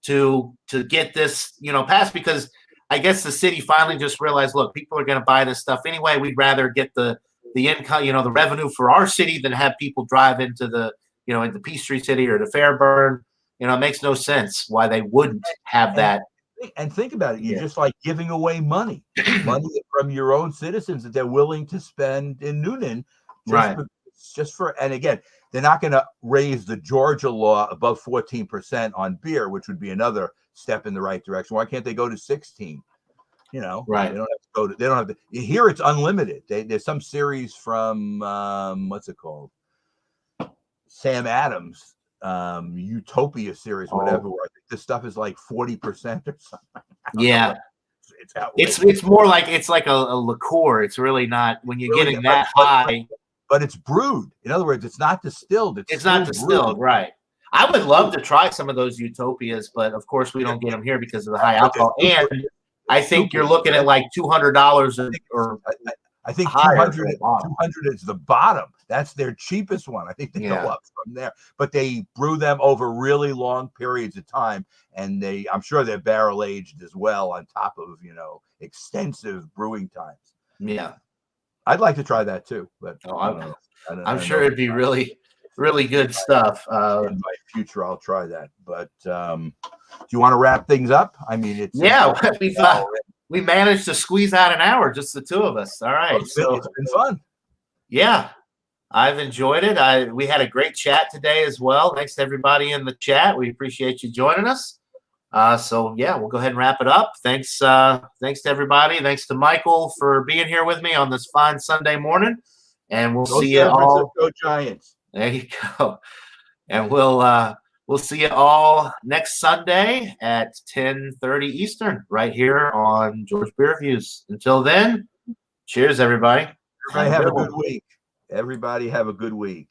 to get this passed, because I guess the city finally just realized, look, people are going to buy this stuff anyway. We'd rather get the income, the revenue for our city than have people drive into the into Peachtree City or to Fairburn. It makes no sense why they wouldn't have that. And think about it. You're just like giving away money from your own citizens that they're willing to spend in Noonan. And again, they're not going to raise the Georgia law above 14% on beer, which would be another step in the right direction. Why can't they go to 16? Right. They don't have to. Here it's unlimited. There's some series from what's it called? Sam Adams. Utopia series, whatever. Where I think this stuff is like 40% or something. Yeah, it's more like it's like a liqueur. It's really not when you're getting that high. But it's brewed. In other words, it's not distilled. It's not distilled, right? I would love to try some of those Utopias, but of course we don't get them here because of the high alcohol. And I think you're looking at like $200 or. I think 200 is the bottom. That's their cheapest one. I think they go up from there. But they brew them over really long periods of time, and I'm sure they're barrel aged as well on top of extensive brewing times. Yeah, I'd like to try that too. But I'm sure it'd be really, really good stuff. In my future, I'll try that. But do you want to wrap things up? I mean, we managed to squeeze out an hour, just the two of us. All right. It's been fun. Yeah, I've enjoyed it. We had a great chat today as well. Thanks to everybody in the chat. We appreciate you joining us. So yeah, we'll go ahead and wrap it up. Thanks to everybody. Thanks to Michael for being here with me on this fine Sunday morning. And we'll see you all. Go Giants. There you go. And we'll see you all next Sunday at 10:30 Eastern, right here on George Beer Reviews. Until then, cheers, everybody. Everybody have a good week.